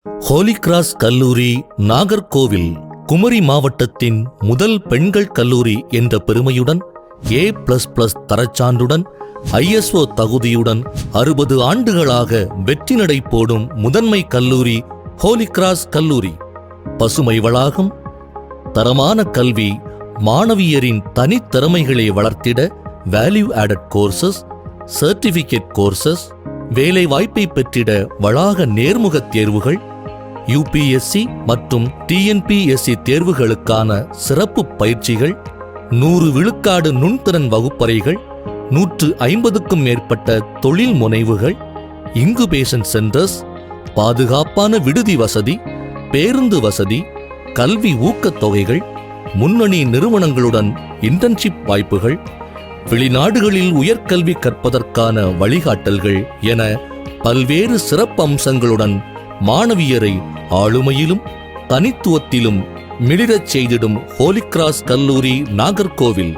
Holi cross கல்லூரி நாகர்கோவில் குமரி மாவட்டத்தின் முதல் பெண்கள் கல்லூரி என்ற பெருமையுடன் A++ தரச்சான்றுடன் ISO தகுதியுடன் 60 ஆண்டுகளாக வெற்றி நடை போடும் முதன்மை கல்லூரி ஹோலி கிராஸ் கல்லூரி. பசுமை வளாகம், தரமான கல்வி, மாணவியரின் தனித்திறமைகளை வளர்த்திட value added courses, certificate courses, வேலை வாய்ப்பை பெற்றிட வளாக நேர்முக தேர்வுகள், UPSC மற்றும் TNPSC தேர்வுகளுக்கான சிறப்பு பயிற்சிகள், 100 விழுக்காடு நுண்திறன் வகுப்பறைகள், 150க்கும் மேற்பட்ட தொழில் முனைவுகள், இன்குபேஷன் சென்டர்ஸ், பாதுகாப்பான விடுதி வசதி, பேருந்து வசதி, கல்வி ஊக்கத்தொகைகள், முன்னணி நிறுவனங்களுடன் இன்டர்ன்ஷிப் வாய்ப்புகள், வெளிநாடுகளில் உயர்கல்வி கற்பதற்கான வழிகாட்டல்கள் என பல்வேறு சிறப்பு அம்சங்களுடன் மாணவியரை ஆளுமையிலும் தனித்துவத்திலும் மிளிரச் செய்திடும் ஹோலி கிராஸ் கல்லூரி நாகர்கோவில்.